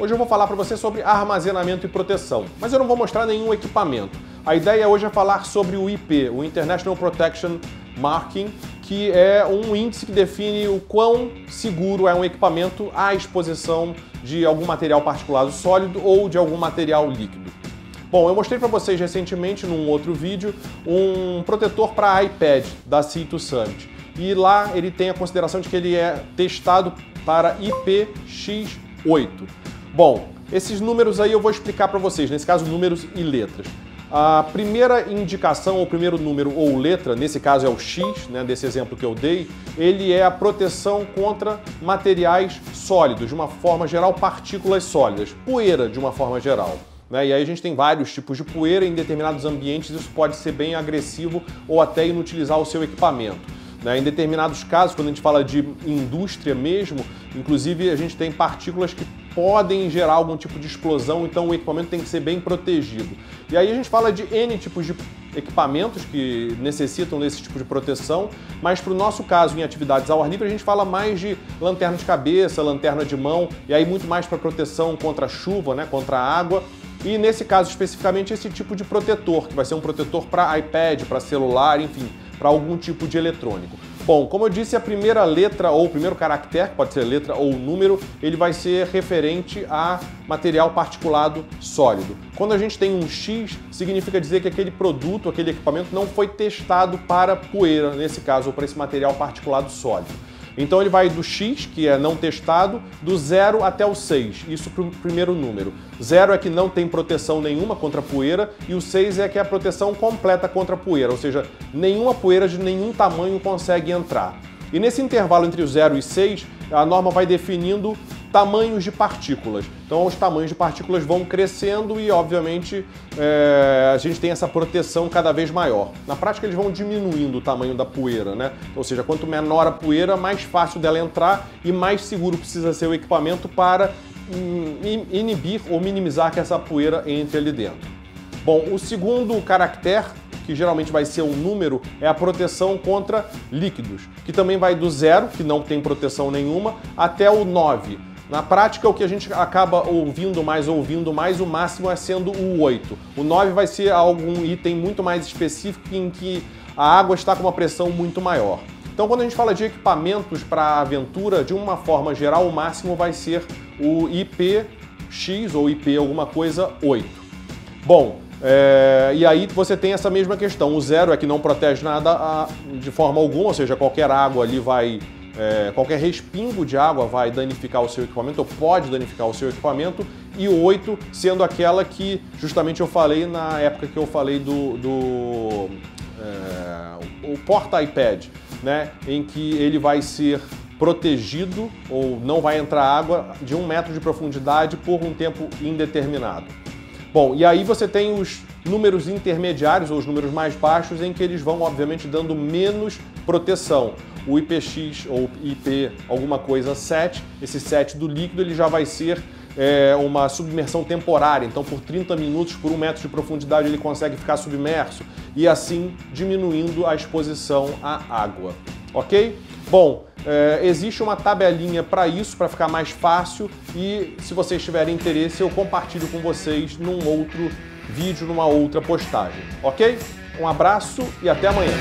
Hoje eu vou falar para você sobre armazenamento e proteção, mas eu não vou mostrar nenhum equipamento. A ideia hoje é falar sobre o IP, o International Protection Marking, que é um índice que define o quão seguro é um equipamento à exposição de algum material particulado sólido ou de algum material líquido. Bom, eu mostrei para vocês recentemente, num outro vídeo, um protetor para iPad da C2 Summit. E lá ele tem a consideração de que ele é testado para IPX8. Bom, esses números aí eu vou explicar para vocês, nesse caso números e letras. A primeira indicação, ou primeiro número ou letra, nesse caso é o X, né, desse exemplo que eu dei, ele é a proteção contra materiais sólidos, de uma forma geral, partículas sólidas, poeira de uma forma geral. E aí a gente tem vários tipos de poeira, em determinados ambientes isso pode ser bem agressivo ou até inutilizar o seu equipamento. Em determinados casos, quando a gente fala de indústria mesmo, inclusive a gente tem partículas que podem gerar algum tipo de explosão, então o equipamento tem que ser bem protegido. E aí a gente fala de N tipos de equipamentos que necessitam desse tipo de proteção, mas para o nosso caso, em atividades ao ar livre, a gente fala mais de lanterna de cabeça, lanterna de mão, e aí muito mais para proteção contra a chuva, contra a água. E nesse caso especificamente esse tipo de protetor, que vai ser um protetor para iPad, para celular, enfim, para algum tipo de eletrônico. Bom, como eu disse, a primeira letra ou o primeiro caractere, pode ser letra ou número, ele vai ser referente a material particulado sólido. Quando a gente tem um X, significa dizer que aquele produto, aquele equipamento não foi testado para poeira, nesse caso, ou para esse material particulado sólido. Então ele vai do X, que é não testado, do 0 até o 6, isso para o primeiro número. 0 é que não tem proteção nenhuma contra a poeira e o 6 é que é a proteção completa contra a poeira, ou seja, nenhuma poeira de nenhum tamanho consegue entrar. E nesse intervalo entre o 0 e 6, a norma vai definindo tamanhos de partículas. Então os tamanhos de partículas vão crescendo e, obviamente, a gente tem essa proteção cada vez maior. Na prática, eles vão diminuindo o tamanho da poeira, Ou seja, quanto menor a poeira, mais fácil dela entrar e mais seguro precisa ser o equipamento para inibir ou minimizar que essa poeira entre ali dentro. Bom, o segundo caractere, que geralmente vai ser um número, é a proteção contra líquidos, que também vai do 0, que não tem proteção nenhuma, até o 9. Na prática, o que a gente acaba ouvindo mais, o máximo é sendo o 8. O 9 vai ser algum item muito mais específico em que a água está com uma pressão muito maior. Então, quando a gente fala de equipamentos para aventura, de uma forma geral, o máximo vai ser o IPX ou IP alguma coisa 8. Bom, e aí você tem essa mesma questão. O 0 é que não protege nada de forma alguma, ou seja, qualquer água ali vai... qualquer respingo de água vai danificar o seu equipamento, ou pode danificar o seu equipamento, e o 8 sendo aquela que justamente eu falei na época que eu falei o porta-iPad, em que ele vai ser protegido ou não vai entrar água de 1 metro de profundidade por um tempo indeterminado. Bom, e aí você tem os números intermediários ou os números mais baixos em que eles vão, obviamente, dando menos proteção. O IPX ou IP alguma coisa 7, esse 7 do líquido ele já vai ser uma submersão temporária, então por 30 minutos, por 1 metro de profundidade ele consegue ficar submerso e assim diminuindo a exposição à água, ok? Bom, existe uma tabelinha para isso, para ficar mais fácil e se vocês tiverem interesse eu compartilho com vocês num outro vídeo, numa outra postagem, ok? Um abraço e até amanhã!